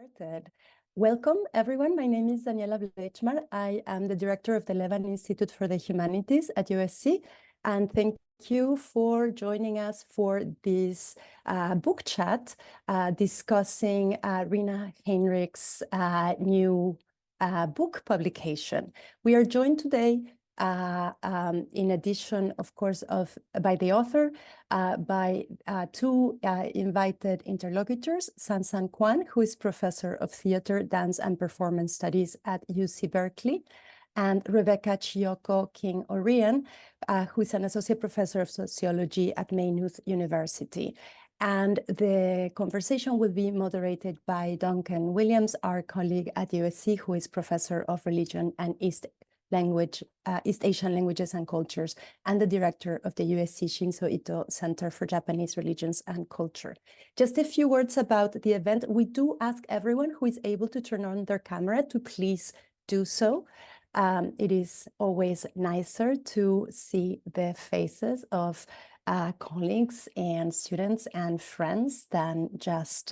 Started. Welcome, everyone. My name is Daniela Blechmar. I am the director of the Levan Institute for the Humanities at USC, and thank you for joining us for this book chat discussing Rena Heinrich's new book publication. We are joined today in addition, of course, by the author, by two invited interlocutors, SanSan Kwan, who is professor of theater, dance, and performance studies at UC Berkeley, and Rebecca Chiyoko King-Orian, who is an associate professor of sociology at Maynooth University. And the conversation will be moderated by Duncan Williams, our colleague at USC, who is professor of religion and East Asian languages and cultures, and the director of the USC Shinzo Ito Center for Japanese Religions and Culture. Just a few words about the event. We do ask everyone who is able to turn on their camera to please do so. It is always nicer to see the faces of colleagues and students and friends than just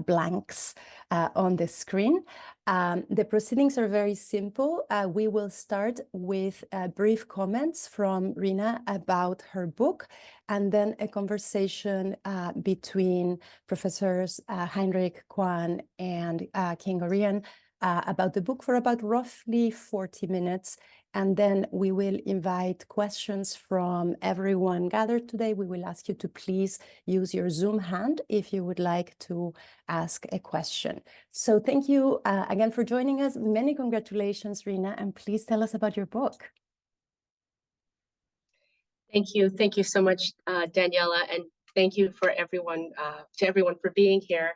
blanks on the screen. The proceedings are very simple. We will start with brief comments from Rena about her book, and then a conversation between Professors Heinrich, Kwan, and King-Orian about the book for about roughly 40 minutes. And then we will invite questions from everyone gathered today. We will ask you to please use your Zoom hand if you would like to ask a question. So thank you again for joining us. Many congratulations, Rena, and please tell us about your book. Thank you. Thank you so much, Daniela, and thank you for everyone, to everyone for being here.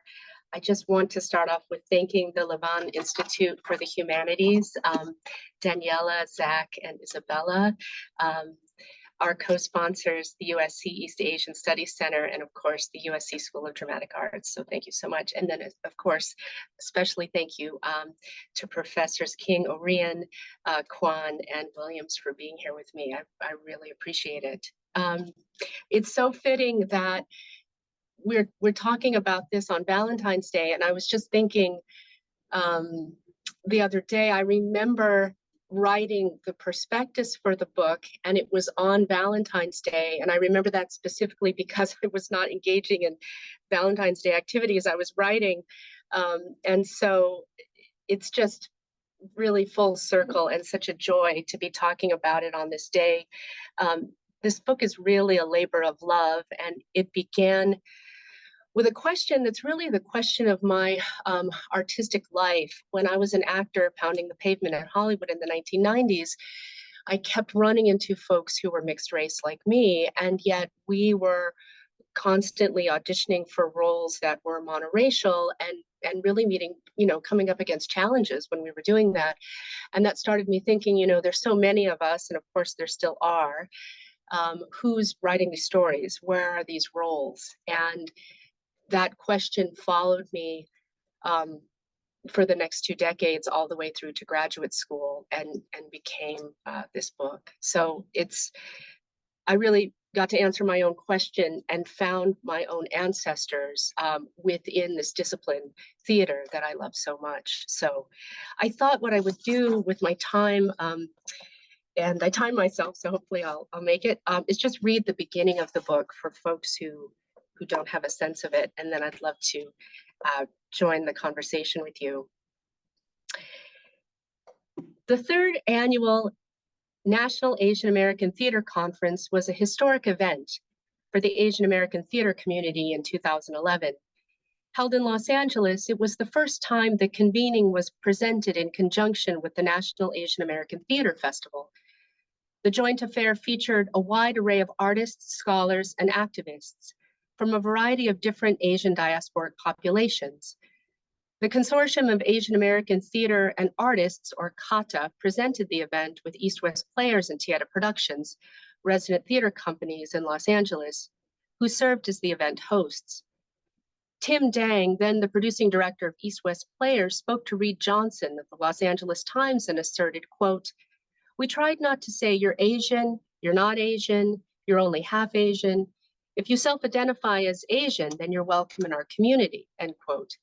I just want to start off with thanking the Levan Institute for the Humanities, Daniela, Zach, and Isabella, our co-sponsors, the USC East Asian Studies Center, and of course, the USC School of Dramatic Arts. So thank you so much. And then, of course, especially thank you to Professors King-Orian, Kwan, and Williams for being here with me. I really appreciate it. It's so fitting that we're talking about this on Valentine's Day, and I was just thinking the other day, I remember writing the prospectus for the book, and it was on Valentine's Day, and I remember that specifically because I was not engaging in Valentine's Day activities. I was writing, and so it's just really full circle and such a joy to be talking about it on this day. This book is really a labor of love, and it began with a question that's really the question of my artistic life. When I was an actor pounding the pavement at Hollywood in the 1990s, I kept running into folks who were mixed race like me, and yet we were constantly auditioning for roles that were monoracial and really meeting, coming up against challenges when we were doing that. And that started me thinking, there's so many of us, and of course there still are, who's writing these stories? Where are these roles? And that question followed me for the next 2 decades, all the way through to graduate school, and became this book. So I really got to answer my own question and found my own ancestors within this discipline, theater, that I love so much. So I thought what I would do with my time, and I timed myself, so hopefully I'll make it, is just read the beginning of the book for folks who don't have a sense of it, and then I'd love to join the conversation with you. The 3rd annual National Asian American Theater Conference was a historic event for the Asian American theater community in 2011. Held in Los Angeles, it was the first time the convening was presented in conjunction with the National Asian American Theater Festival. The joint affair featured a wide array of artists, scholars, and activists from a variety of different Asian diasporic populations. The Consortium of Asian American Theater and Artists, or CATA, presented the event with East-West Players and Tieta Productions, resident theater companies in Los Angeles, who served as the event hosts. Tim Dang, then the producing director of East-West Players, spoke to Reed Johnson of the Los Angeles Times and asserted, quote, "We tried not to say you're Asian, you're not Asian, you're only half Asian. If you self-identify as Asian, then you're welcome in our community," end quote.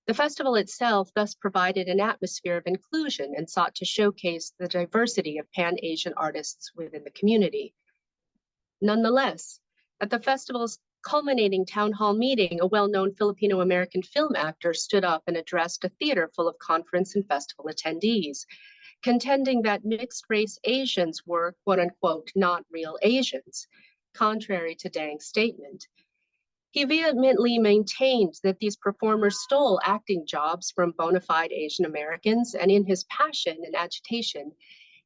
The festival itself thus provided an atmosphere of inclusion and sought to showcase the diversity of Pan-Asian artists within the community. Nonetheless, at the festival's culminating town hall meeting, a well-known Filipino-American film actor stood up and addressed a theater full of conference and festival attendees, contending that mixed-race Asians were, quote-unquote, not real Asians, contrary to Dang's statement. He vehemently maintained that these performers stole acting jobs from bona fide Asian Americans, and in his passion and agitation,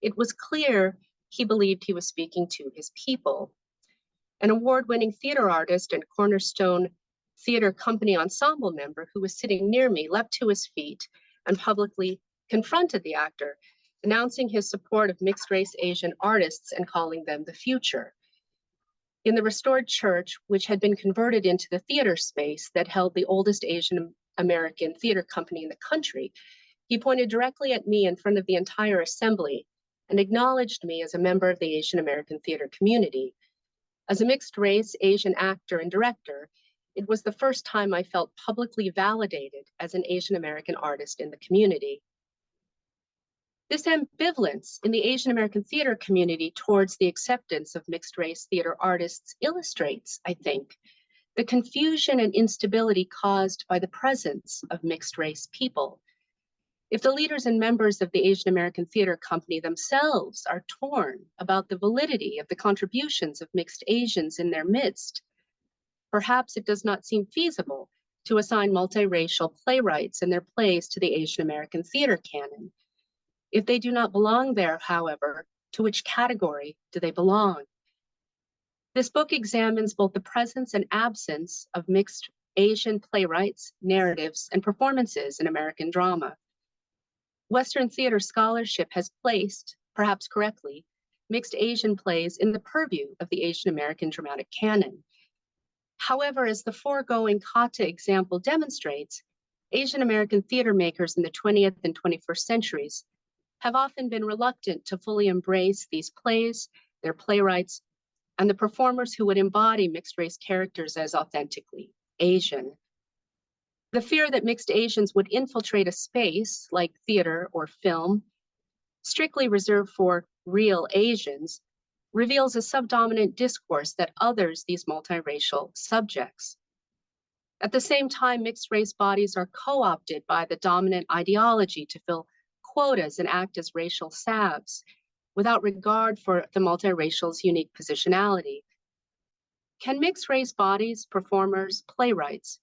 it was clear he believed he was speaking to his people. An award-winning theater artist and Cornerstone Theater Company ensemble member who was sitting near me leapt to his feet and publicly confronted the actor, announcing his support of mixed-race Asian artists and calling them the future. In the restored church, which had been converted into the theater space that held the oldest Asian American theater company in the country, he pointed directly at me in front of the entire assembly and acknowledged me as a member of the Asian American theater community. As a mixed-race Asian actor and director, it was the first time I felt publicly validated as an Asian American artist in the community. This ambivalence in the Asian American theater community towards the acceptance of mixed-race theater artists illustrates, I think, the confusion and instability caused by the presence of mixed-race people. If the leaders and members of the Asian American Theater Company themselves are torn about the validity of the contributions of mixed Asians in their midst, perhaps it does not seem feasible to assign multiracial playwrights and their plays to the Asian American theater canon. If they do not belong there, however, to which category do they belong? This book examines both the presence and absence of mixed Asian playwrights, narratives, and performances in American drama. Western theater scholarship has placed, perhaps correctly, mixed Asian plays in the purview of the Asian American dramatic canon. However, as the foregoing kata example demonstrates, Asian American theater makers in the 20th and 21st centuries have often been reluctant to fully embrace these plays, their playwrights, and the performers who would embody mixed-race characters as authentically Asian. The fear that mixed Asians would infiltrate a space like theater or film, strictly reserved for real Asians, reveals a subdominant discourse that others these multiracial subjects. At the same time, mixed-race bodies are co-opted by the dominant ideology to fill quotas and act as racial salves, without regard for the multiracial's unique positionality. Can mixed-race bodies, performers, playwrights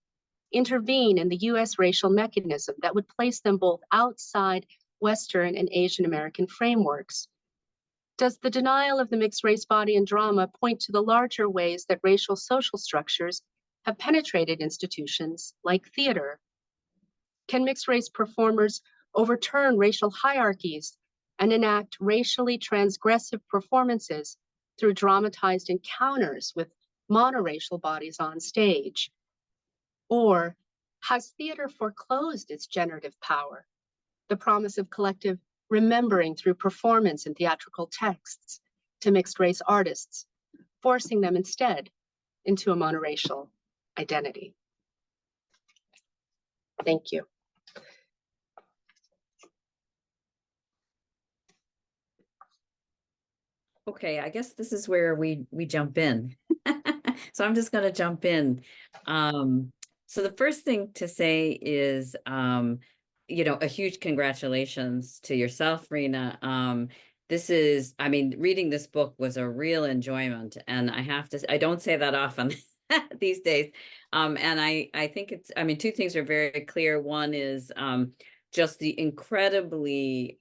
intervene in the US racial mechanism that would place them both outside Western and Asian American frameworks? Does the denial of the mixed-race body in drama point to the larger ways that racial social structures have penetrated institutions like theater? Can mixed-race performers overturn racial hierarchies and enact racially transgressive performances through dramatized encounters with monoracial bodies on stage? Or has theater foreclosed its generative power, the promise of collective remembering through performance and theatrical texts to mixed-race artists, forcing them instead into a monoracial identity? Thank you. Okay, I guess this is where we jump in. So I'm just going to jump in. So the first thing to say is, a huge congratulations to yourself, Rena. This is, reading this book was a real enjoyment, and I don't say that often these days. And I think two things are very clear. One is just the incredibly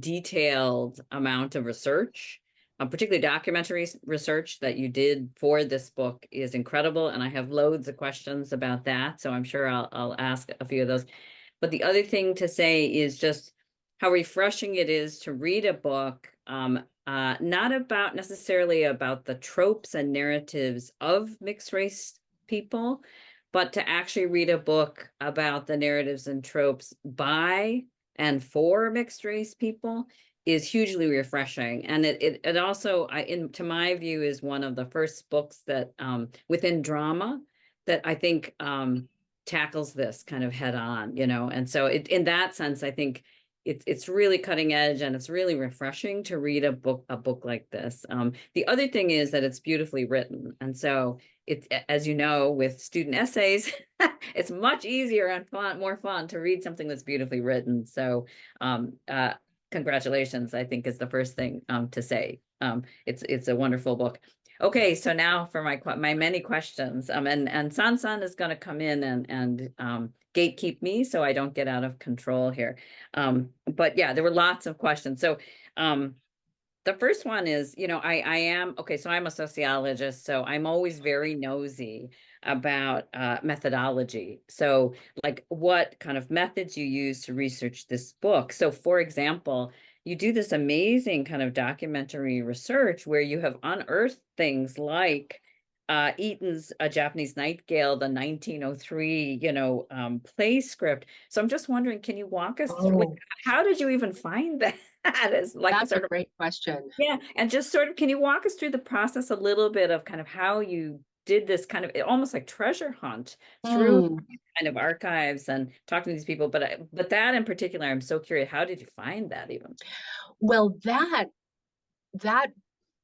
detailed amount of research, particularly documentary research that you did for this book is incredible. And I have loads of questions about that, so I'm sure I'll ask a few of those. But the other thing to say is just how refreshing it is to read a book, not necessarily about the tropes and narratives of mixed race people, but to actually read a book about the narratives and tropes by and for mixed race people is hugely refreshing. And it also, to my view, is one of the first books that within drama that I think tackles this kind of head on, you know, and so in that sense, I think it's really cutting edge, and it's really refreshing to read a book like this. The other thing is that it's beautifully written, and so it's, as you know, with student essays, it's much easier and more fun to read something that's beautifully written. So congratulations, I think, is the first thing to say. It's a wonderful book. Okay, so now for my many questions. And SanSan is going to come in and gatekeep me so I don't get out of control here. But yeah, there were lots of questions. So the first one is, you know, I am, okay, so I'm a sociologist, so I'm always very nosy about methodology. So like what kind of methods you use to research this book. So for example, you do this amazing kind of documentary research where you have unearthed things like Eaton's A Japanese Nightingale, the 1903, you know, play script. So I'm just wondering, can you walk us through, like, how did you even find that? As like That's a great question. Yeah, and just sort of, can you walk us through the process a little bit of kind of how you did this kind of almost like treasure hunt through kind of archives and talking to these people? But that in particular, I'm so curious. How did you find that even? Well, that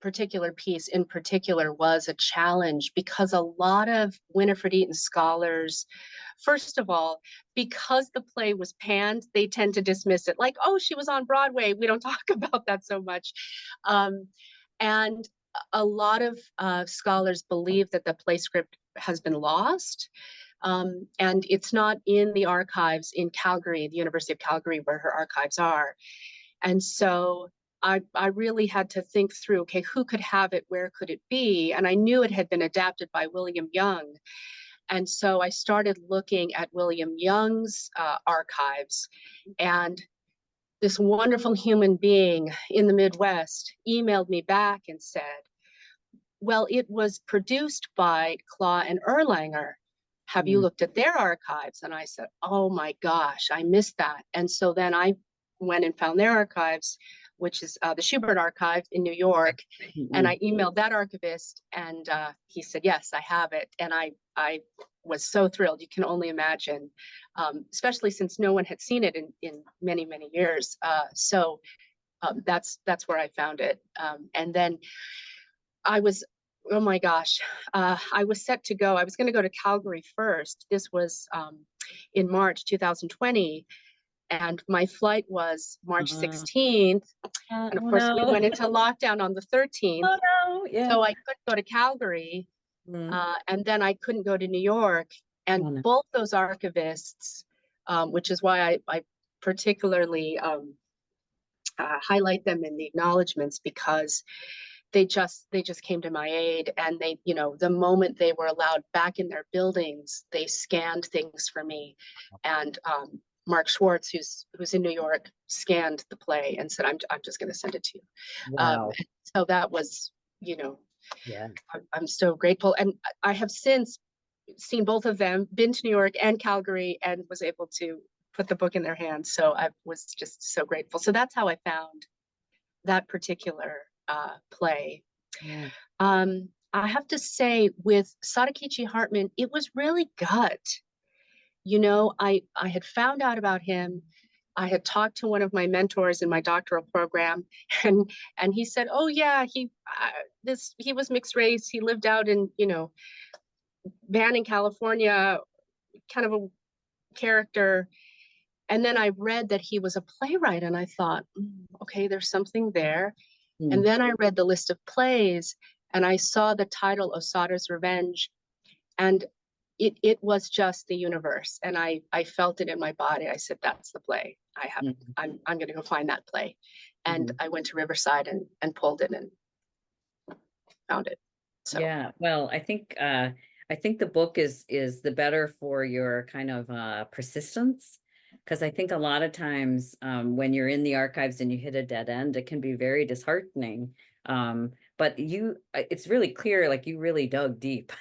particular piece in particular was a challenge because a lot of Winifred Eaton scholars, first of all, because the play was panned, they tend to dismiss it like, oh, she was on Broadway. We don't talk about that so much. And a lot of scholars believe that the play script has been lost. And it's not in the archives in Calgary, the University of Calgary, where her archives are. And so I really had to think through, okay, who could have it? Where could it be? And I knew it had been adapted by William Young. And so I started looking at William Young's archives. And this wonderful human being in the Midwest emailed me back and said, well, it was produced by Klaw and Erlanger. Have you looked at their archives? And I said, oh my gosh, I missed that. And so then I went and found their archives, which is the Schubert Archive in New York. And I emailed that archivist, and he said, yes, I have it. And I was so thrilled. You can only imagine, especially since no one had seen it in many, many years. So that's where I found it. And then I was, oh my gosh, I was set to go. I was going to go to Calgary first. This was in March 2020. And my flight was March 16th. And of course, we went into lockdown on the 13th. Oh, no. Yeah. So I couldn't go to Calgary. And then I couldn't go to New York. And both those archivists, which is why I particularly highlight them in the acknowledgements, because they just came to my aid. And they, you know, the moment they were allowed back in their buildings, they scanned things for me. And Mark Schwartz, who's in New York, scanned the play and said, I'm just going to send it to you. Wow. So that was, you know, yeah, I'm so grateful. And I have since seen both of them, been to New York and Calgary, and was able to put the book in their hands. So I was just so grateful. So that's how I found that particular play. Yeah. I have to say, with Sadakichi Hartman, it was really gut. You know, I had found out about him. I had talked to one of my mentors in my doctoral program, and he said, "Oh yeah, he was mixed race. He lived out in, you know, Van in California, kind of a character." And then I read that he was a playwright, and I thought, okay, there's something there. And then I read the list of plays, and I saw the title, Osada's Revenge, and it was just the universe. And I felt it in my body. I said, that's the play. I'm going to go find that play. And I went to Riverside and pulled it and found it. So yeah, well, I think the book is the better for your kind of persistence, because I think a lot of times when you're in the archives and you hit a dead end, it can be very disheartening. But it's really clear, like you really dug deep.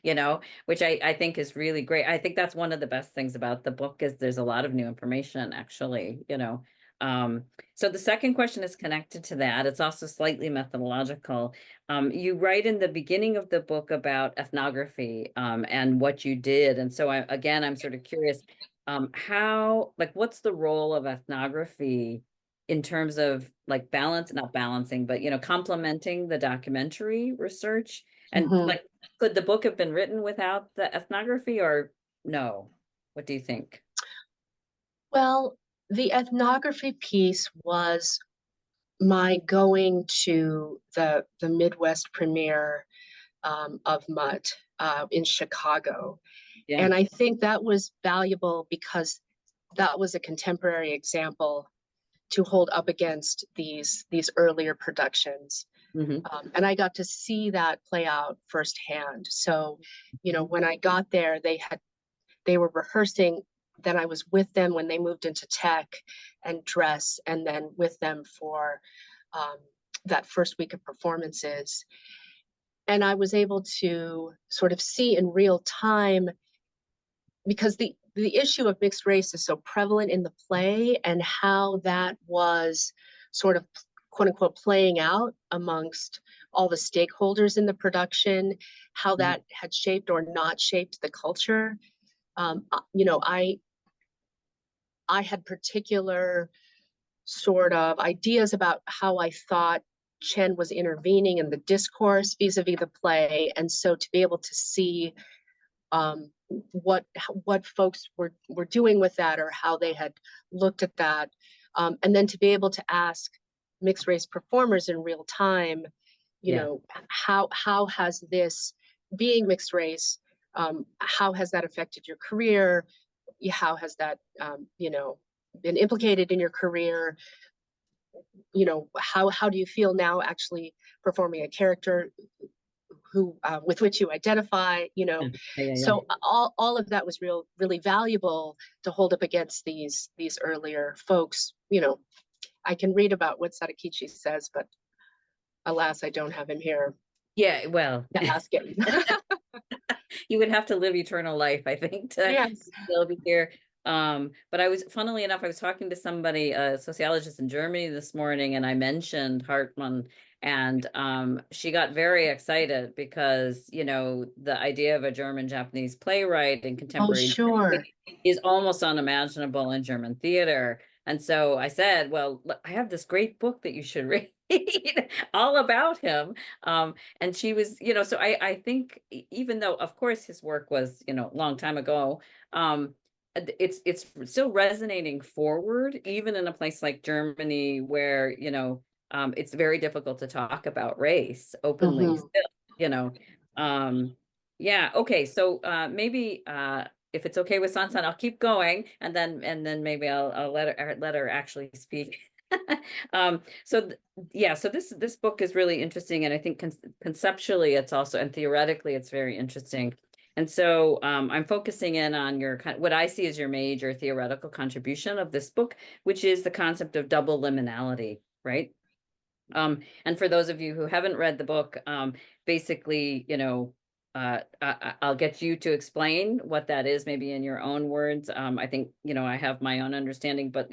You know, which I think is really great. I think that's one of the best things about the book is there's a lot of new information, actually, you know. So the second question is connected to that. It's also slightly methodological. You write in the beginning of the book about ethnography and what you did. And so I'm sort of curious, what's the role of ethnography in terms of like not balancing, but, complementing the documentary research? And could the book have been written without the ethnography or no? What do you think? Well, the ethnography piece was my going to the Midwest premiere of Mutt in Chicago. Yeah. And I think that was valuable because that was a contemporary example to hold up against these earlier productions. And I got to see that play out firsthand. So, when I got there, they were rehearsing. Then I was with them when they moved into tech and dress, and then with them for that first week of performances. And I was able to sort of see in real time, because the issue of mixed race is so prevalent in the play, and how that was sort of quote unquote playing out amongst all the stakeholders in the production, how that had shaped or not shaped the culture. I had particular sort of ideas about how I thought Chen was intervening in the discourse vis-a-vis the play. And so to be able to see what folks were doing with that, or how they had looked at that, and then to be able to ask mixed race performers in real time, how has this, being mixed race, how has that affected your career? How has that been implicated in your career? How do you feel now actually performing a character who with which you identify? So all of that was really valuable to hold up against these earlier folks. I can read about what Sadakichi says, but alas, I don't have him here. Yeah, well, to ask him. You would have to live eternal life, I think, to still be here. But funnily enough, I was talking to somebody, a sociologist in Germany this morning, and I mentioned Hartmann, and she got very excited because, the idea of a German-Japanese playwright in contemporary Germany is almost unimaginable in German theater. And so I said, well, I have this great book that you should read all about him. And she was, so I think even though, of course, his work was, a long time ago, it's still resonating forward, even in a place like Germany where, it's very difficult to talk about race openly still, yeah. Okay. So maybe if it's okay with SanSan, I'll keep going, and then maybe I'll let her actually speak. So this book is really interesting, and I think conceptually it's also, and theoretically it's very interesting. And so I'm focusing in on what I see as your major theoretical contribution of this book, which is the concept of double liminality, right? And for those of you who haven't read the book, basically, I'll get you to explain what that is, maybe in your own words. I think, I have my own understanding, but,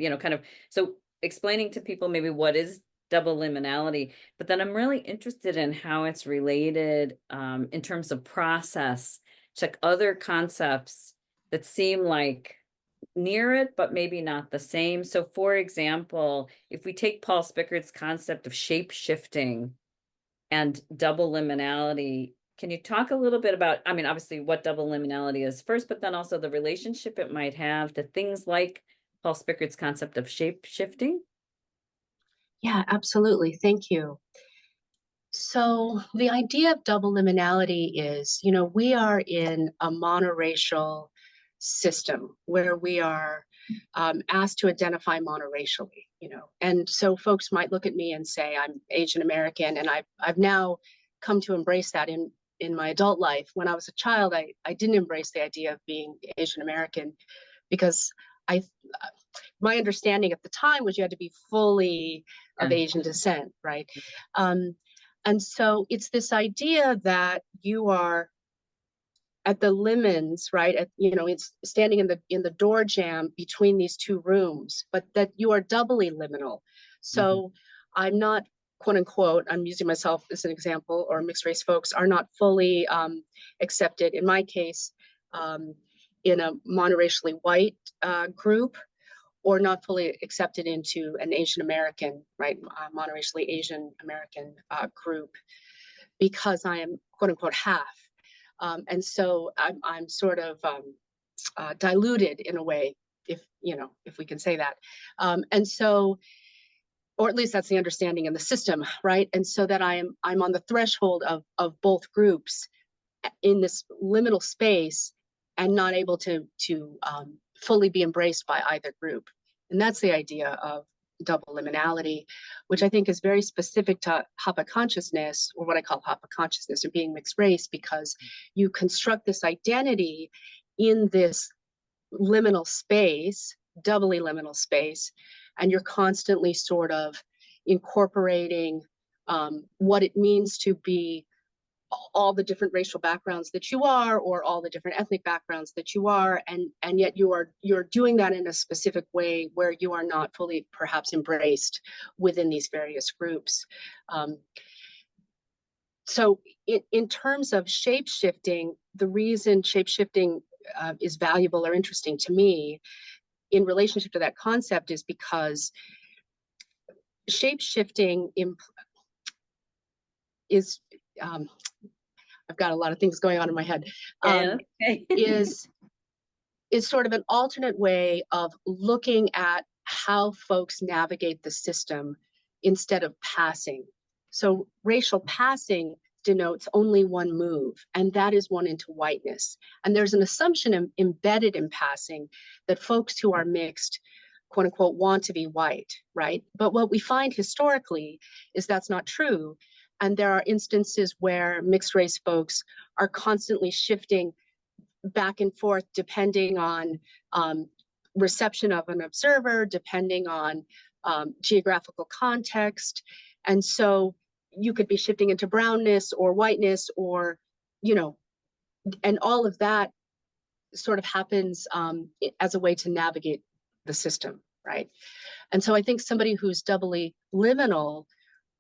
so explaining to people maybe what is double liminality, but then I'm really interested in how it's related in terms of process to other concepts that seem like near it, but maybe not the same. So for example, if we take Paul Spickert's concept of shape shifting and double liminality, can you talk a little bit about, obviously what double liminality is first, but then also the relationship it might have to things like Paul Spickert's concept of shape shifting? Yeah, absolutely. Thank you. So the idea of double liminality is, we are in a monoracial system where we are asked to identify monoracially, and so folks might look at me and say I'm Asian American, and I've now come to embrace that in my adult life. When I was a child, I didn't embrace the idea of being Asian American because my understanding at the time was you had to be fully of Asian descent, right? And so it's this idea that you are at the limens, right? It's standing in the door jamb between these two rooms, but that you are doubly liminal. So I'm not, quote unquote, I'm using myself as an example, or mixed race folks are not fully accepted, in my case, in a monoracially white group, or not fully accepted into an Asian American, right, monoracially Asian American group, because I am, quote unquote, half. And so I'm sort of diluted in a way, if we can say that. And so, or at least that's the understanding in the system, right? And so that I'm on the threshold of both groups in this liminal space, and not able to fully be embraced by either group. And that's the idea of double liminality, which I think is very specific to Hapa consciousness, or what I call Hapa consciousness, or being mixed race, because you construct this identity in this liminal space, doubly liminal space, and you're constantly sort of incorporating what it means to be all the different racial backgrounds that you are, or all the different ethnic backgrounds that you are, and yet you're doing that in a specific way where you are not fully perhaps embraced within these various groups. So in terms of shape-shifting, the reason shape-shifting is valuable or interesting to me in relationship to that concept is because shape-shifting is I've got a lot of things going on in my head. is sort of an alternate way of looking at how folks navigate the system instead of passing. So racial passing denotes only one move, and that is one into whiteness. And there's an assumption embedded in passing that folks who are mixed, quote unquote, want to be white, right? But what we find historically is that's not true. And there are instances where mixed race folks are constantly shifting back and forth depending on reception of an observer, depending on geographical context. And so you could be shifting into brownness or whiteness, or, and all of that sort of happens as a way to navigate the system, right? And so I think somebody who's doubly liminal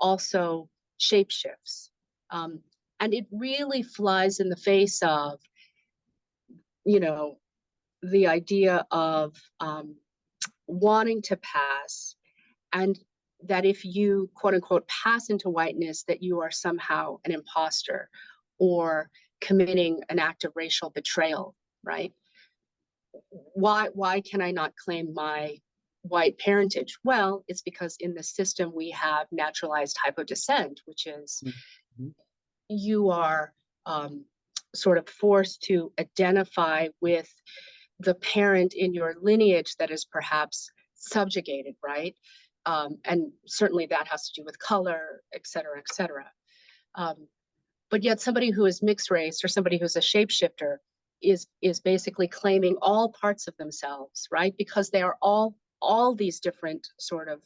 also shapeshifts. And it really flies in the face of, the idea of wanting to pass, and that if you, quote unquote, pass into whiteness, that you are somehow an imposter or committing an act of racial betrayal, right? Why can I not claim my white parentage? Well, it's because in the system we have naturalized hypodescent, which is you are sort of forced to identify with the parent in your lineage that is perhaps subjugated, right? And certainly that has to do with color, et cetera, et cetera. But yet somebody who is mixed race, or somebody who's a shapeshifter, is basically claiming all parts of themselves, right? Because they are all these different sort of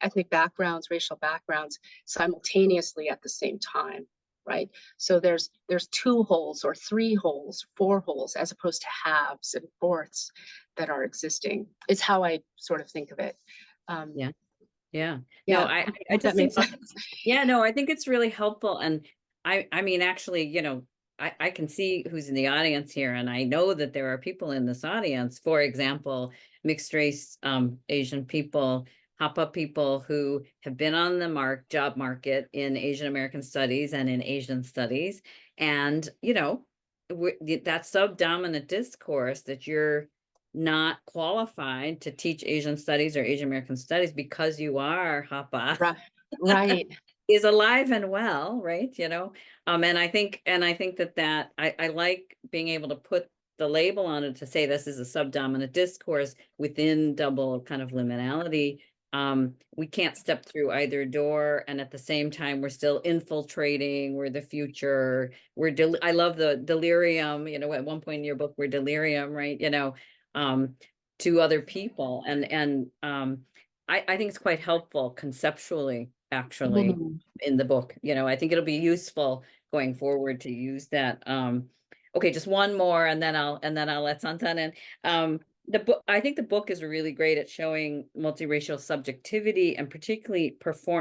ethnic backgrounds, racial backgrounds, simultaneously at the same time, right? So there's 2 wholes or 3 wholes, 4 wholes, as opposed to halves and fourths that are existing. It's how I sort of think of it. Yeah. No, I just that makes sense. Yeah, no, I think it's really helpful. And I mean, actually, I can see who's in the audience here, and I know that there are people in this audience, for example, mixed race Asian people, Hapa people who have been on the job market in Asian American studies and in Asian studies. And, that subdominant discourse that you're not qualified to teach Asian studies or Asian American studies because you are Hapa. Right. Is alive and well, right? And I think that I like being able to put the label on it to say this is a subdominant discourse within double kind of liminality. We can't step through either door, and at the same time we're still infiltrating. We're the future. I love the delirium. At one point in your book, we're delirium, right? To other people, and I think it's quite helpful conceptually, actually, in the book. I think it'll be useful going forward to use that. Okay, just one more, and then I'll let SanSan in. The book, I think the book is really great at showing multiracial subjectivity and particularly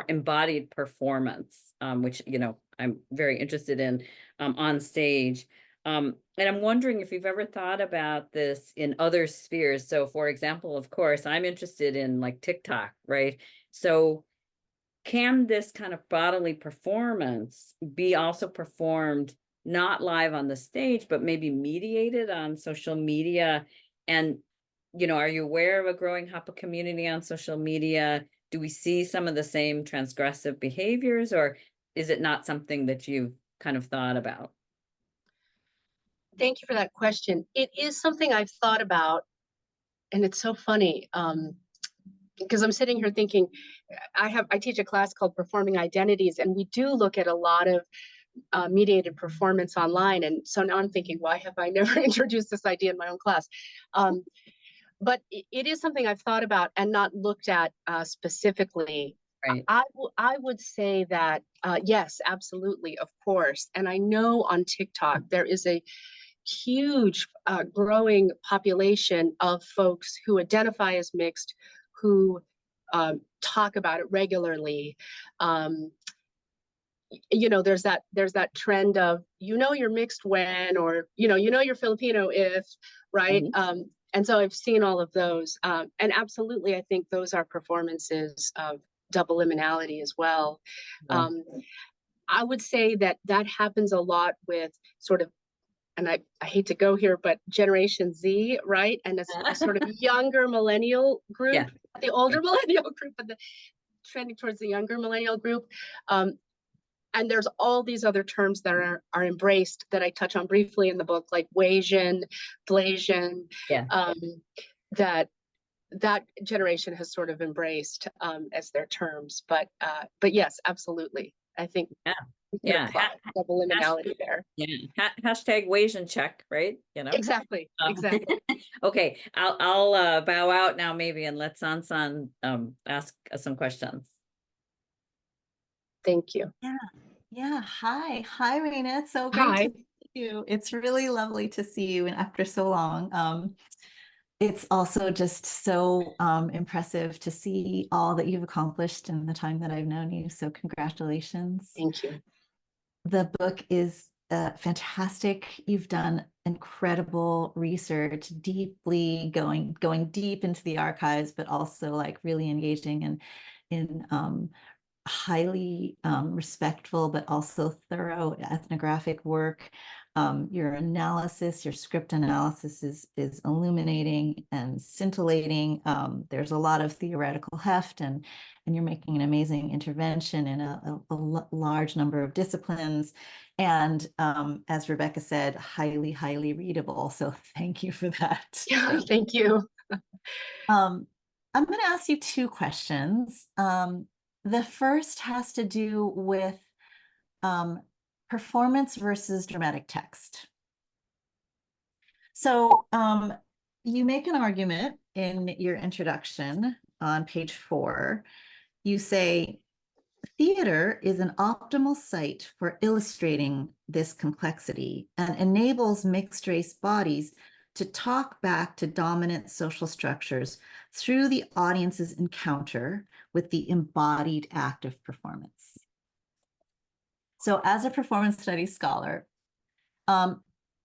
embodied performance, which, you know, I'm very interested in on stage. And I'm wondering if you've ever thought about this in other spheres. So, for example, of course, I'm interested in like TikTok, right? So can this kind of bodily performance be also performed not live on the stage, but maybe mediated on social media? And, you know, are you aware of a growing Hapa community on social media? Do we see some of the same transgressive behaviors, or is it not something that you've kind of thought about? Thank you for that question. It is something I've thought about, and it's so funny. Because I'm sitting here thinking, I teach a class called Performing Identities, and we do look at a lot of mediated performance online. And so now I'm thinking, why have I never introduced this idea in my own class? But it is something I've thought about and not looked at specifically. Right. I would say that, yes, absolutely, of course. And I know on TikTok, there is a huge growing population of folks who identify as mixed, who talk about it regularly. You know, there's that trend of, you know, you're mixed when, or, you know, you're Filipino if, right? Mm-hmm. And so I've seen all of those. And absolutely, I think those are performances of double liminality as well. Yeah. I would say that happens a lot with sort of, and I hate to go here, but Generation Z, right? And a sort of younger millennial group, Yeah. the older millennial group, but the trending towards the younger millennial group. And there's all these other terms that are embraced that I touch on briefly in the book, like Wasian, Blasian, Yeah. that generation has sort of embraced as their terms. But yes, absolutely. I think Yeah. double liminality there. Yeah. Hashtag Wasian check, right? You know? Exactly. Exactly. Okay. I'll bow out now maybe and let SanSan ask some questions. Thank you. Yeah. Hi, Rena. It's so great to see you. It's really lovely to see you, and after so long. It's also just so impressive to see all that you've accomplished in the time that I've known you. So congratulations. Thank you. The book is fantastic. You've done incredible research, deeply going deep into the archives, but also like really engaging in highly respectful but also thorough ethnographic work. Your analysis, your script analysis is illuminating and scintillating. There's a lot of theoretical heft, and you're making an amazing intervention in a large number of disciplines. And as Rebecca said, highly readable. So thank you for that. Yeah, thank you. I'm going to ask you two questions. The first has to do with performance versus dramatic text. So you make an argument in your introduction on page 4. You say, theater is an optimal site for illustrating this complexity and enables mixed race bodies to talk back to dominant social structures through the audience's encounter with the embodied act of performance. So as a performance studies scholar,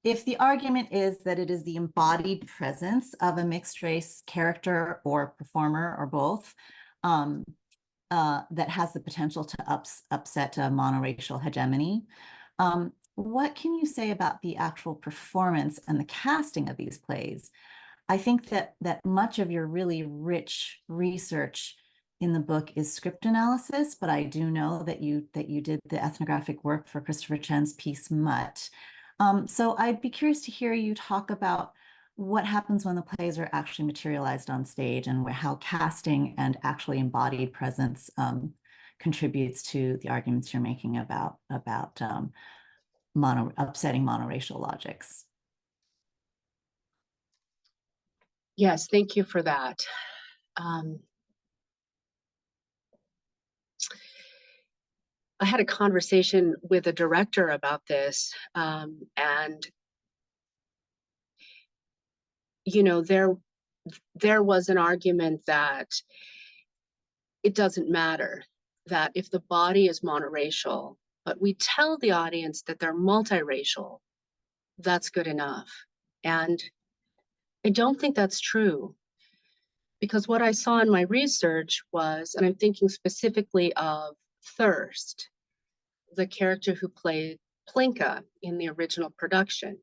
if the argument is that it is the embodied presence of a mixed race character or performer or both that has the potential to upset a monoracial hegemony, what can you say about the actual performance and the casting of these plays? I think that much of your really rich research in the book is script analysis, but I do know that you did the ethnographic work for Christopher Chen's piece Mutt. So I'd be curious to hear you talk about what happens when the plays are actually materialized on stage, and how casting and actually embodied presence contributes to the arguments you're making about upsetting monoracial logics. Yes, thank you for that. I had a conversation with a director about this, and you know, there was an argument that it doesn't matter, that if the body is monoracial, but we tell the audience that they're multiracial, that's good enough. And I don't think that's true, because what I saw in my research was, and I'm thinking specifically of Thirst, the character who played Plinka in the original production.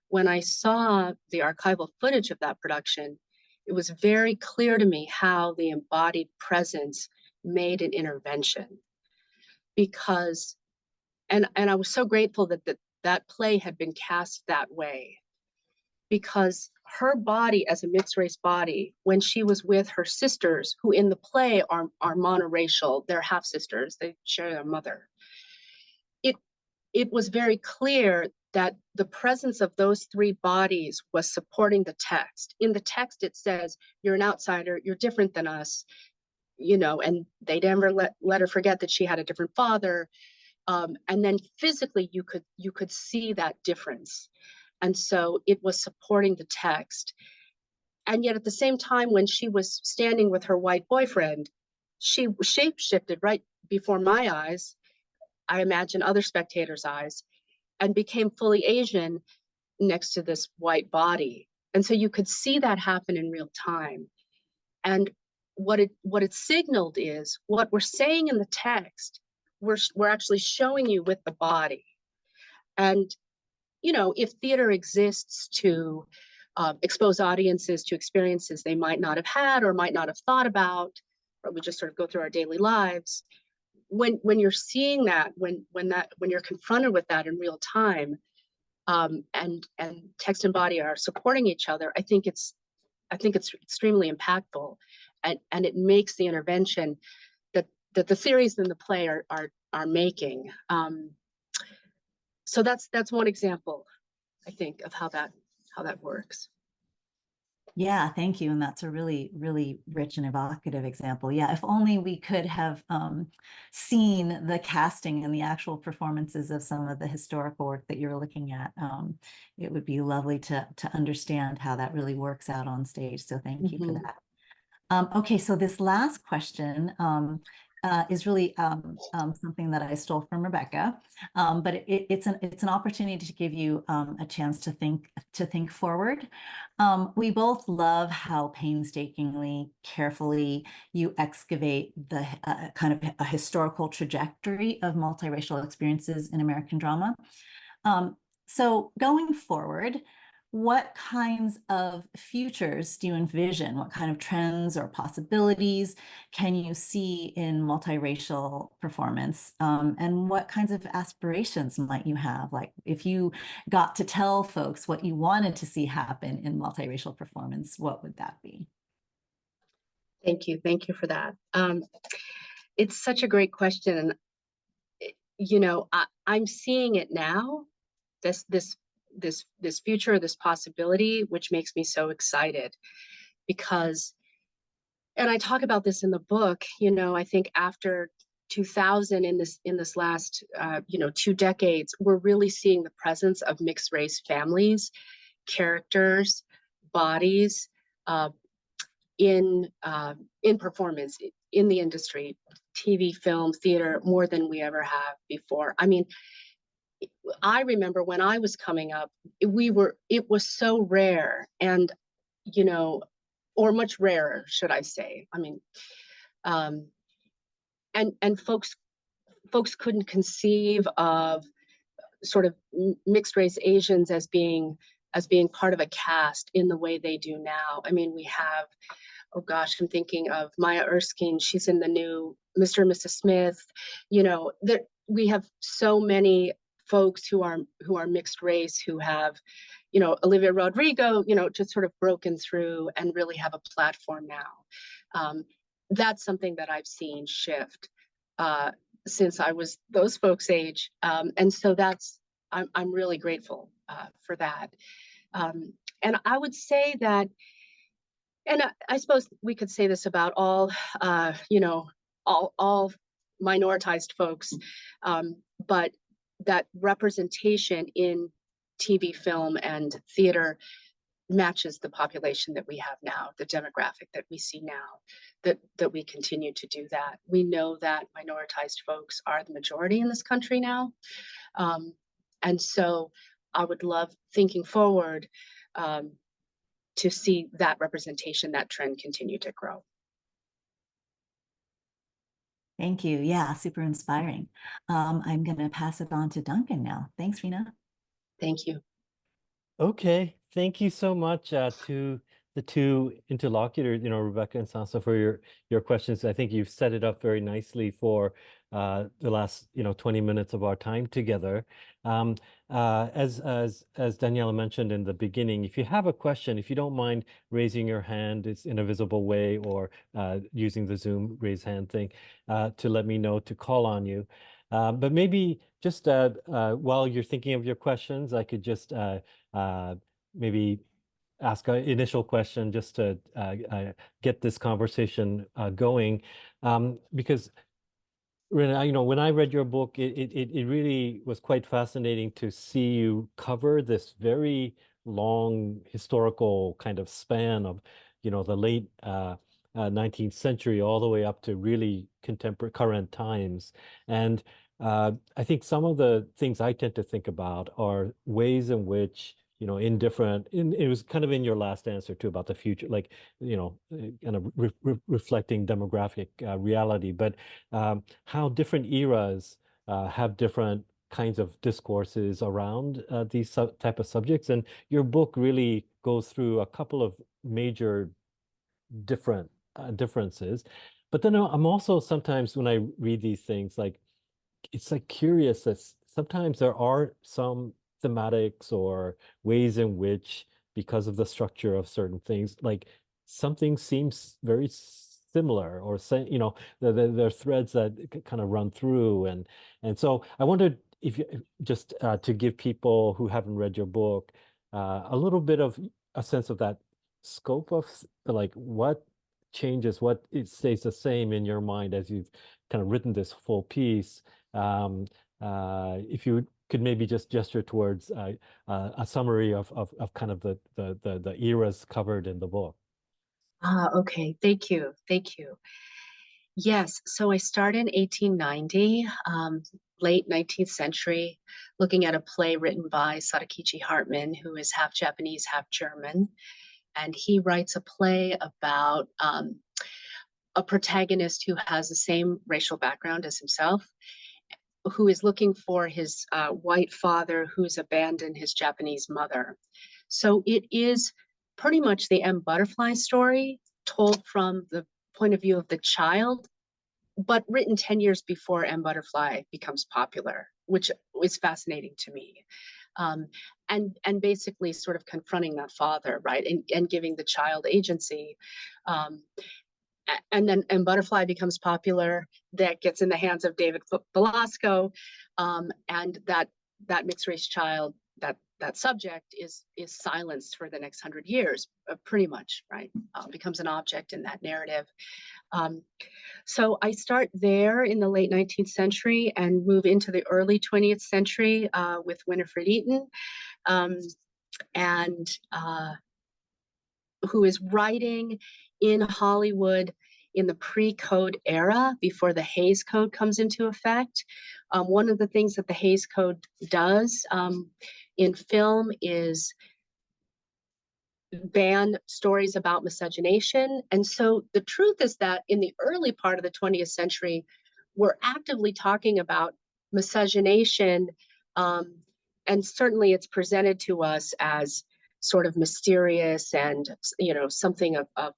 When I saw the archival footage of that production, it was very clear to me how the embodied presence made an intervention. Because, and I was so grateful that that play had been cast that way, because her body as a mixed race body, when she was with her sisters, who in the play are monoracial, they're half sisters, they share their mother. It was very clear that the presence of those three bodies was supporting the text. In the text, it says, you're an outsider, you're different than us, you know, and they never let her forget that she had a different father. And then physically, you could see that difference. And so it was supporting the text. And yet at the same time, when she was standing with her white boyfriend, she shape-shifted right before my eyes, I imagine other spectators' eyes, and became fully Asian next to this white body. And so you could see that happen in real time. And what it signaled is, what we're saying in the text, we're actually showing you with the body. And, you know, if theater exists to expose audiences to experiences they might not have had or might not have thought about, or we just sort of go through our daily lives, when you're seeing that, when you're confronted with that in real time, and text and body are supporting each other, I think it's extremely impactful, and it makes the intervention that the theories in the play are making. So that's one example, I think, of how that works. Yeah, thank you. And that's a really, really rich and evocative example. Yeah, if only we could have seen the casting and the actual performances of some of the historical work that you're looking at. It would be lovely to understand how that really works out on stage. So thank you for that. Okay, so this last question is really something that I stole from Rebecca, but it's an opportunity to give you a chance to think forward. We both love how painstakingly, carefully you excavate the kind of a historical trajectory of multiracial experiences in American drama. So going forward, what kinds of futures do you envision? What kind of trends or possibilities can you see in multiracial performance? And what kinds of aspirations might you have? Like if you got to tell folks what you wanted to see happen in multiracial performance, what would that be? Thank you for that. It's such a great question. And, you know, I'm seeing it now, this future, this possibility, which makes me so excited, because, and I talk about this in the book, you know, I think after 2000, in this last 2 decades, we're really seeing the presence of mixed race families, characters, bodies in performance, in the industry, TV, film, theater, more than we ever have before. I mean, I remember when I was coming up, it was so rare, and, you know, or much rarer, should I say. I mean, and folks couldn't conceive of sort of mixed race Asians as being part of a cast in the way they do now. I mean, we have, oh gosh, I'm thinking of Maya Erskine. She's in the new Mr. and Mrs. Smith. You know, that we have so many folks who are mixed race, who have, you know, Olivia Rodrigo, you know, just sort of broken through and really have a platform now. That's something that I've seen shift since I was those folks' age, and so I'm really grateful for that. And I would say that, and I suppose we could say this about all, you know, all minoritized folks, but that representation in TV, film, and theater matches the population that we have now, the demographic that we see now, that we continue to do that. We know that minoritized folks are the majority in this country now. And so I would love, thinking forward, to see that representation, that trend continue to grow. Thank you. Yeah, super inspiring. I'm going to pass it on to Duncan now. Thanks, Rena. Thank you. Okay, thank you so much to the two interlocutors, Rebecca and SanSan, for your questions. I think you've set it up very nicely for the last 20 minutes of our time together. As Daniela mentioned in the beginning, if you have a question, if you don't mind raising your hand, it's in a visible way, or using the Zoom raise hand thing to let me know to call on you. But maybe just while you're thinking of your questions, I could just maybe ask an initial question just to get this conversation going. Because Rena, when I read your book, it really was quite fascinating to see you cover this very long historical kind of span of, the late 19th century all the way up to really contemporary current times. And I think some of the things I tend to think about are ways in which, it was kind of in your last answer too about the future, like, kind of reflecting demographic reality, but how different eras have different kinds of discourses around these type of subjects. And your book really goes through a couple of major differences. But then I'm also sometimes, when I read these things, it's like curious that sometimes there are some thematics or ways in which, because of the structure of certain things, like something seems very similar, or there are threads that kind of run through. And so I wondered if you just to give people who haven't read your book a little bit of a sense of that scope of like what changes, what it stays the same in your mind as you've kind of written this full piece. If you could maybe just gesture towards a summary of kind of the eras covered in the book. Okay, thank you. Yes, so I started in 1890, late 19th century, looking at a play written by Sadakichi Hartman, who is half Japanese, half German. And he writes a play about a protagonist who has the same racial background as himself, who is looking for his white father who's abandoned his Japanese mother. So it is pretty much the M. Butterfly story told from the point of view of the child, but written 10 years before M. Butterfly becomes popular, which is fascinating to me. And basically sort of confronting that father, right, and giving the child agency. And then Butterfly becomes popular. That gets in the hands of David Belasco, and that mixed race child, that subject is silenced for the next 100 years, pretty much, right? Becomes an object in that narrative. So I start there in the late 19th century and move into the early 20th century with Winifred Eaton, and who is writing in Hollywood in the pre-Code era, before the Hays Code comes into effect. One of the things that the Hays Code does in film is ban stories about miscegenation. And so the truth is that in the early part of the 20th century, we're actively talking about miscegenation, and certainly it's presented to us as sort of mysterious and something of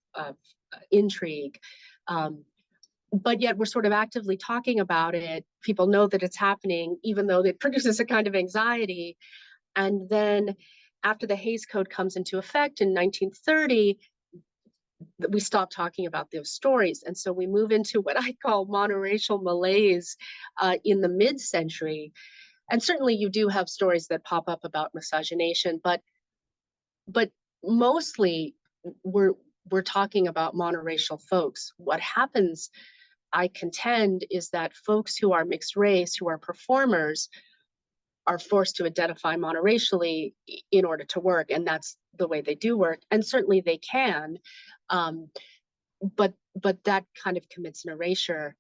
intrigue, but yet we're sort of actively talking about it. People know that it's happening, even though it produces a kind of anxiety. And then after the Hays Code comes into effect in 1930, we stop talking about those stories. And so we move into what I call monoracial malaise in the mid-century. And certainly you do have stories that pop up about miscegenation, but mostly we're talking about monoracial folks. What happens, I contend, is that folks who are mixed race, who are performers, are forced to identify monoracially in order to work, and that's the way they do work, and certainly they can, but that kind of commits an erasure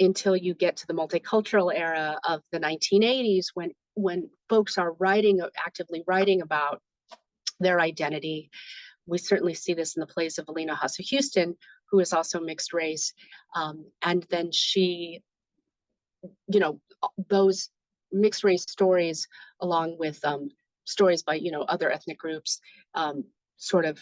until you get to the multicultural era of the 1980s, when folks are actively writing about their identity. We certainly see this in the plays of Alina Hasse Houston, who is also mixed race, and then she, those mixed race stories, along with stories by other ethnic groups, sort of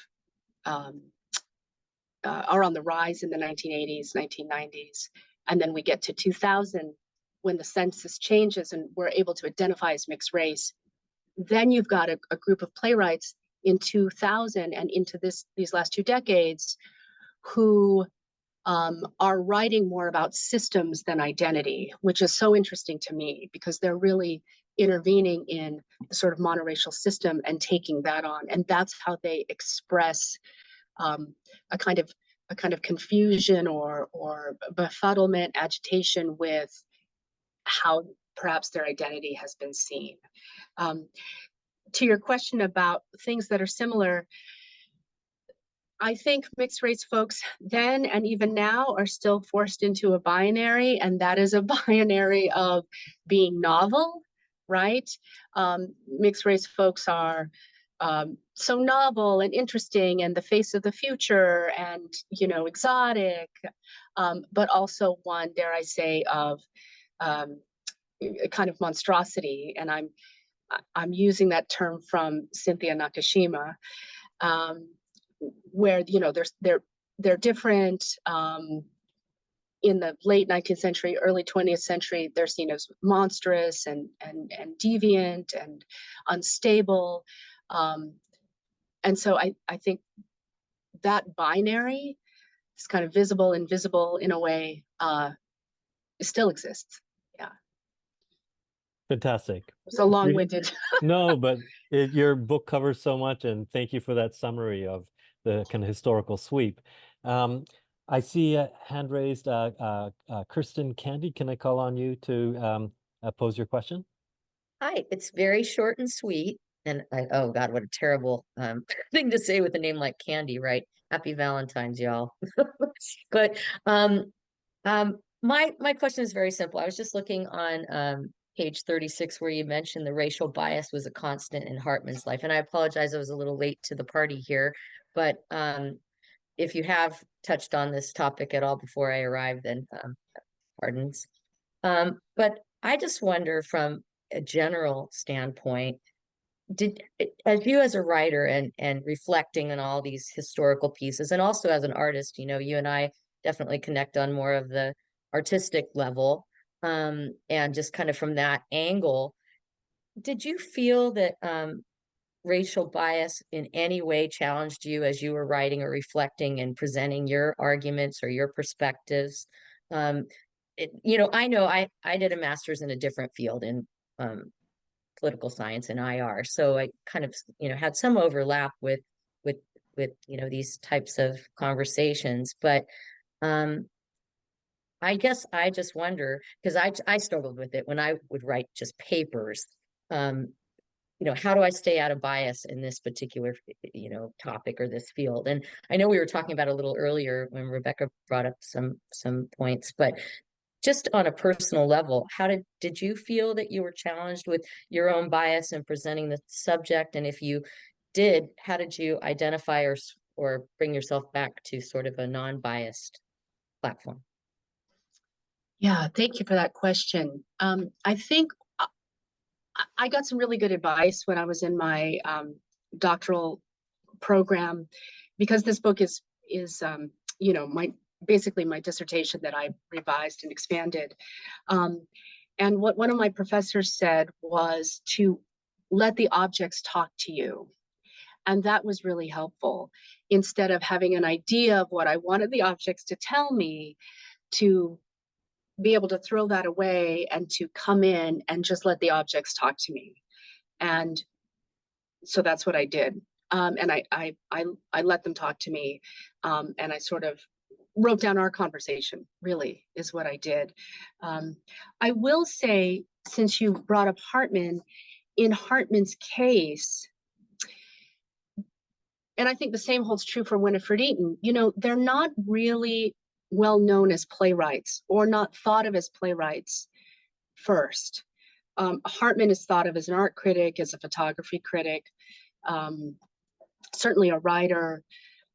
are on the rise in the 1980s, 1990s, and then we get to 2000 when the census changes and we're able to identify as mixed race. Then you've got a group of playwrights in 2000 and into these last 2 decades who are writing more about systems than identity, which is so interesting to me because they're really intervening in the sort of monoracial system and taking that on, and that's how they express a kind of confusion or befuddlement, agitation with how perhaps their identity has been seen. To your question about things that are similar, I think mixed race folks then and even now are still forced into a binary, and that is a binary of being novel, right? Mixed race folks are so novel and interesting and the face of the future and, exotic, but also one, dare I say, of a kind of monstrosity. And I'm using that term from Cynthia Nakashima, where they're different. In the late 19th century, early 20th century, they're seen as monstrous and deviant and unstable. And so I think that binary, this kind of visible, invisible in a way, still exists. Yeah. Fantastic. It's a long-winded. No, but your book covers so much, and thank you for that summary of the kind of historical sweep. I see a hand raised. Kirsten Candy, can I call on you to pose your question? Hi, it's very short and sweet. And oh God, what a terrible thing to say with a name like Candy, right? Happy Valentine's, y'all. But my question is very simple. I was just looking on page 36 where you mentioned the racial bias was a constant in Hartman's life. And I apologize, I was a little late to the party here. But if you have touched on this topic at all before I arrived, then pardons. But I just wonder from a general standpoint, as you as a writer and reflecting on all these historical pieces, and also as an artist, you and I definitely connect on more of the artistic level, and just kind of from that angle, did you feel that racial bias in any way challenged you as you were writing or reflecting and presenting your arguments or your perspectives? I know I did a master's in a different field in political science and IR, so I kind of had some overlap with these types of conversations. But I guess I just wonder, because I struggled with it when I would write just papers. How do I stay out of bias in this particular topic or this field? And I know we were talking about a little earlier when Rebecca brought up some points, but just on a personal level, how did you feel that you were challenged with your own bias in presenting the subject? And if you did, how did you identify or bring yourself back to sort of a non-biased platform? Yeah, thank you for that question. I think I got some really good advice when I was in my doctoral program, because this book is basically my dissertation that I revised and expanded. And what one of my professors said was to let the objects talk to you. And that was really helpful. Instead of having an idea of what I wanted the objects to tell me, to be able to throw that away and to come in and just let the objects talk to me. And so that's what I did. And I let them talk to me. And I sort of wrote down our conversation, really, is what I did. I will say, since you brought up Hartman, in Hartman's case, and I think the same holds true for Winifred Eaton, you know, they're not really well known as playwrights or not thought of as playwrights first. Hartman is thought of as an art critic, as a photography critic, certainly a writer.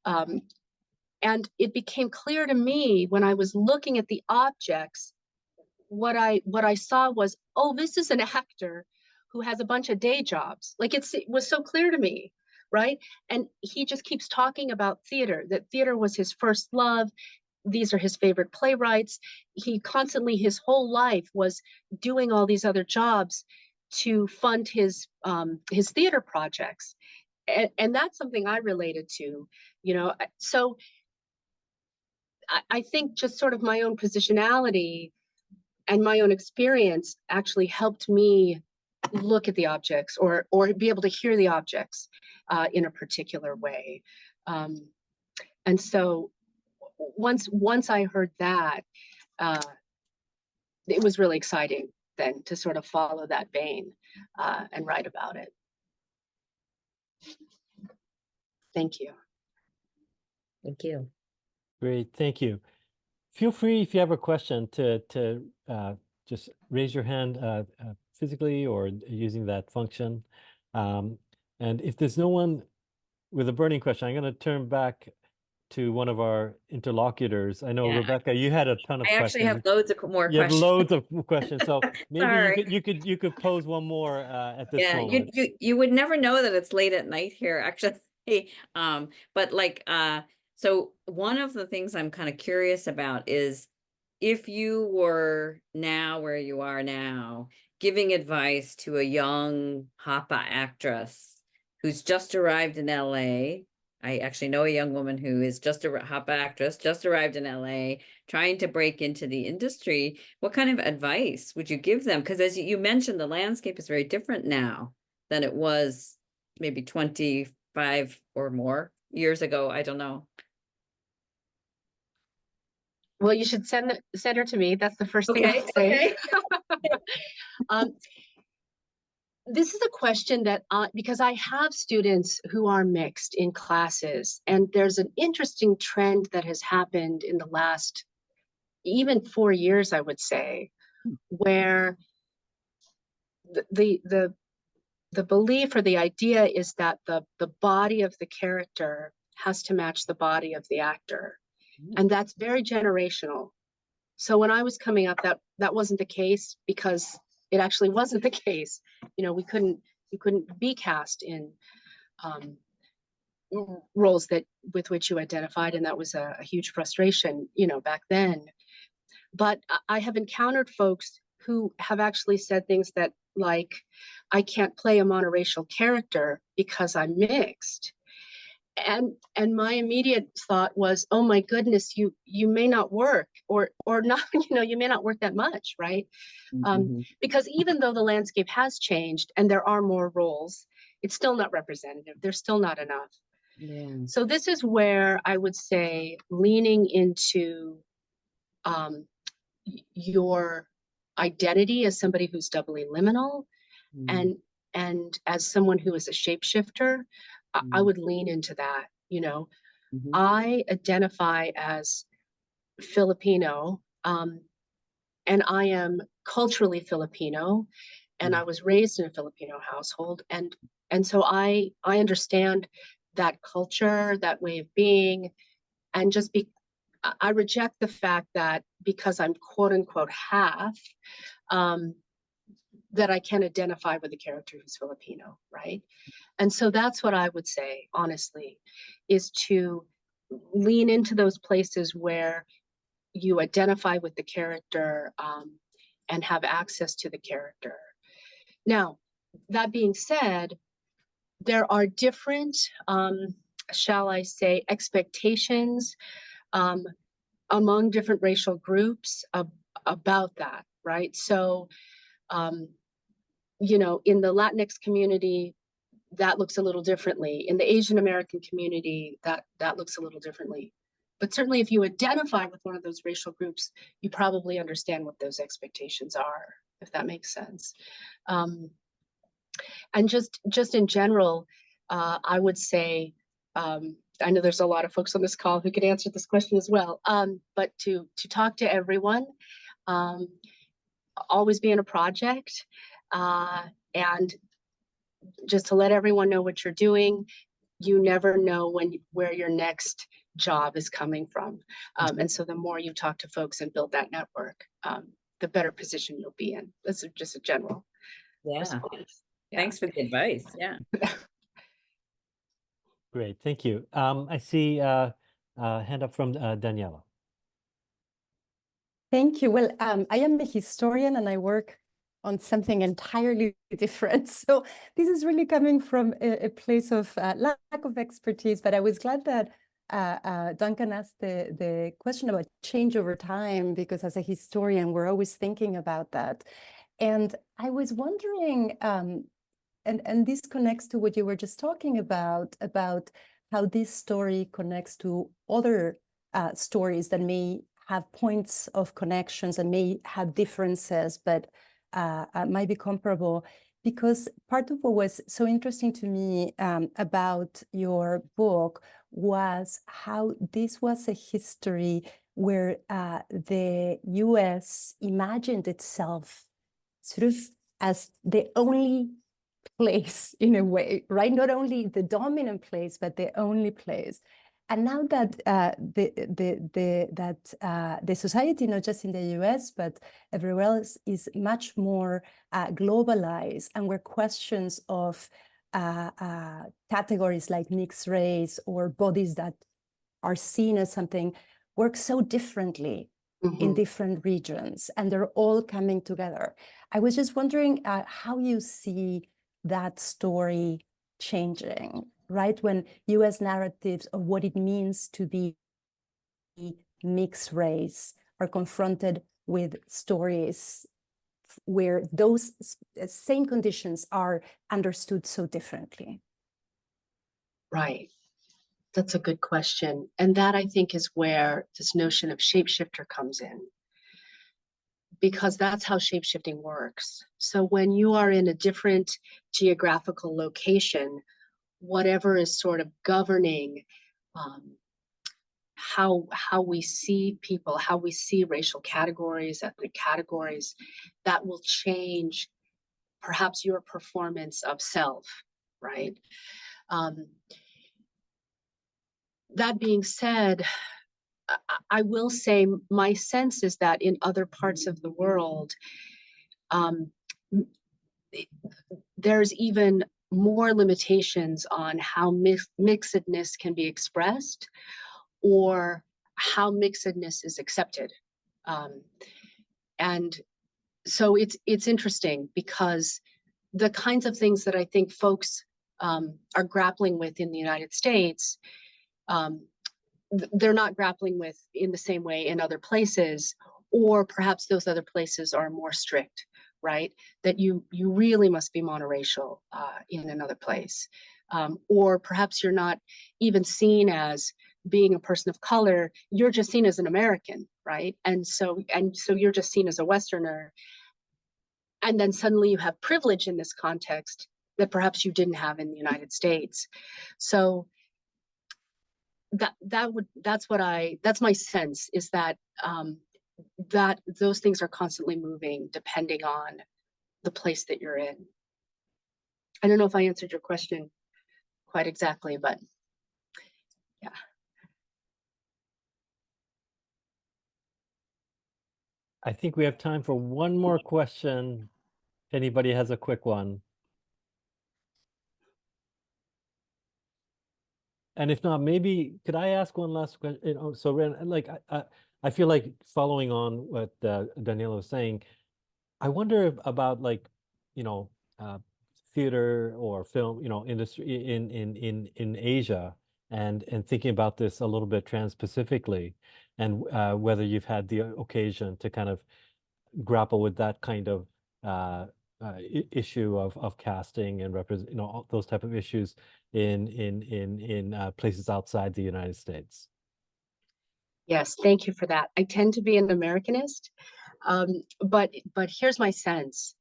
And it became clear to me when I was looking at the objects, what I saw was, oh, this is an actor who has a bunch of day jobs. Like it was so clear to me, right? And he just keeps talking about theater, that theater was his first love. These are his favorite playwrights. He constantly, his whole life was doing all these other jobs to fund his theater projects. And that's something I related to, you know. So I think just sort of my own positionality and my own experience actually helped me look at the objects or be able to hear the objects in a particular way. And so once I heard that, it was really exciting then to sort of follow that vein and write about it. Thank you. Thank you. Great, thank you. Feel free, if you have a question, to just raise your hand physically or using that function. And if there's no one with a burning question, I'm going to turn back to one of our interlocutors. I know, Yeah, Rebecca, you had a ton of I questions. actually have loads of more You have questions. loads of questions, so maybe Sorry. you could pose one more at this Yeah, moment. you would never know that it's late at night here, actually. But like, so one of the things I'm kind of curious about is if you were now where you are now, giving advice to a young Hapa actress who's just arrived in LA. I actually know a young woman who is just a Hapa actress, just arrived in LA, trying to break into the industry. What kind of advice would you give them? Because as you mentioned, the landscape is very different now than it was maybe 25 or more years ago. I don't know. Well, you should send her to me. That's the first thing Okay, I'll say. okay. This is a question that because I have students who are mixed in classes, and there's an interesting trend that has happened in the last even 4 years, I would say, where the belief or the idea is that the body of the character has to match the body of the actor, and that's very generational. So when I was coming up, that wasn't the case, because it actually wasn't the case. You know, you couldn't be cast in roles with which you identified, and that was a huge frustration, you know, back then. But I have encountered folks who have actually said things that, like, I can't play a monoracial character because I'm mixed. And my immediate thought was, oh my goodness, you may not work, or not, you know, you may not work that much, right? Because even though the landscape has changed and there are more roles, it's still not representative. There's still not enough. Yeah. So this is where I would say leaning into your identity as somebody who's doubly liminal, and as someone who is a shapeshifter, I would lean into that. You know, I identify as Filipino, and I am culturally Filipino, and I was raised in a Filipino household, and so I understand that culture, that way of being, and I reject the fact that because I'm quote unquote half, that I can identify with a character who's Filipino, right? And so that's what I would say, honestly, is to lean into those places where you identify with the character and have access to the character. Now, that being said, there are different, shall I say, expectations among different racial groups about that, right? So, you know, in the Latinx community, that looks a little differently. In the Asian American community, that looks a little differently. but certainly if you identify with one of those racial groups, you probably understand what those expectations are, if that makes sense. And just in general, I would say, I know there's a lot of folks on this call who could answer this question as well, but to talk to everyone, always be in a project, and just to let everyone know what you're doing. You never know where your next job is coming from. And so the more you talk to folks and build that network, the better position you'll be in. That's just a general response. Yeah. Thanks for the advice. Yeah. Great, thank you. I see a hand up from Daniela. Thank you. Well, I am a historian and I work on something entirely different. So this is really coming from a place of lack of expertise, but I was glad that Duncan asked the question about change over time, because as a historian, we're always thinking about that. And I was wondering, and this connects to what you were just talking about how this story connects to other stories that may have points of connections and may have differences, but might be comparable. Because part of what was so interesting to me about your book was how this was a history where the US imagined itself sort of as the only place in a way, right? Not only the dominant place, but the only place. And now that the society, not just in the US, but everywhere else, is much more globalized, and where questions of categories like mixed race or bodies that are seen as something work so differently in different regions, and they're all coming together. I was just wondering how you see that story changing, right? When US narratives of what it means to be mixed race are confronted with stories where those same conditions are understood so differently. Right. That's a good question. And that, I think, is where this notion of shapeshifter comes in, because that's how shapeshifting works. So when you are in a different geographical location, whatever is sort of governing how we see people, how we see racial categories, ethnic categories, that will change perhaps your performance of self, right? That being said, I will say my sense is that in other parts of the world, there's even more limitations on how mixedness can be expressed, or how mixedness is accepted. And so it's interesting, because the kinds of things that I think folks are grappling with in the United States, they're not grappling with in the same way in other places, or perhaps those other places are more strict, right? That you really must be monoracial in another place. Or perhaps you're not even seen as being a person of color, you're just seen as an American, right? And so you're just seen as a Westerner. And then suddenly you have privilege in this context that perhaps you didn't have in the United States. So that's my sense, is that that those things are constantly moving depending on the place that you're in. I don't know if I answered your question quite exactly, but yeah. I think we have time for one more question. If anybody has a quick one. And if not, maybe could I ask one last question? So Ren, like I feel like following on what Daniela was saying, I wonder about, like, theater or film, industry in Asia, and thinking about this a little bit trans-Pacifically, and whether you've had the occasion to kind of grapple with that kind of issue of casting and represent, those type of issues in places outside the United States. Yes, thank you for that. I tend to be an Americanist, but here's my sense.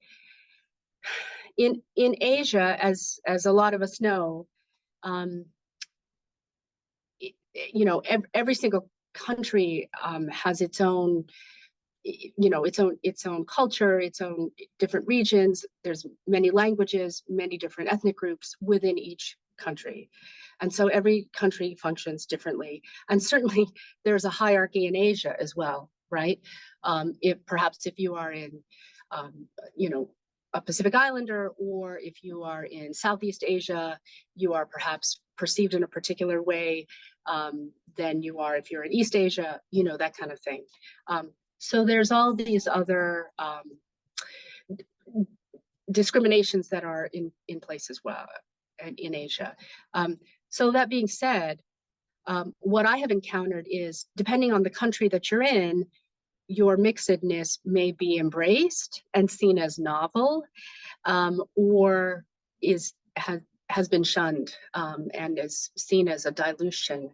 In Asia, as a lot of us know, you know, every single country has its own, you know, its own culture, its own different regions. There's many languages, many different ethnic groups within each country. And so every country functions differently. And certainly there's a hierarchy in Asia as well, right? If you are in, you know, a Pacific Islander, or if you are in Southeast Asia, you are perhaps perceived in a particular way than you are if you're in East Asia, you know, that kind of thing. So there's all these other discriminations that are in place as well in Asia. So that being said, what I have encountered is, depending on the country that you're in, your mixedness may be embraced and seen as novel, or has been shunned and is seen as a dilution.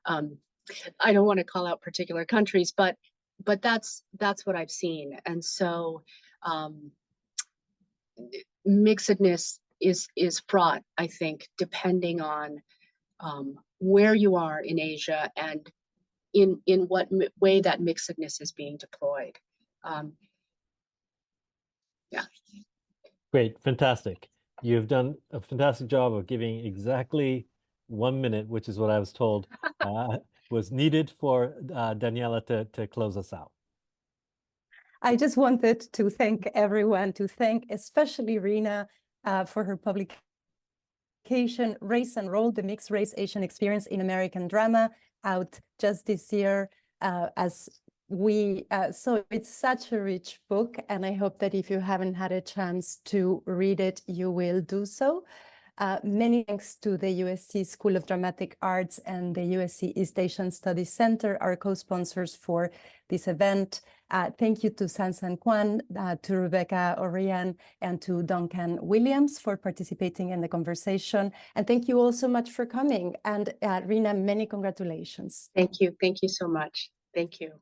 I don't want to call out particular countries, but that's what I've seen. And so mixedness is fraught, I think, depending on where you are in Asia and in what way that mixedness is being deployed. Yeah. Great, fantastic. You've done a fantastic job of giving exactly 1 minute, which is what I was told was needed for Daniela to close us out. I just wanted to thank everyone, to thank especially Rena for her publication, Race and Role, the Mixed Race Asian Experience in American Drama, out just this year. So it's such a rich book, and I hope that if you haven't had a chance to read it, you will do so. Many thanks to the USC School of Dramatic Arts and the USC East Asian Studies Center, our co-sponsors for this event. Thank you to SanSan Kwan, to Rebecca Orian, and to Duncan Williams for participating in the conversation. And thank you all so much for coming. And Rena, many congratulations. Thank you. Thank you so much. Thank you.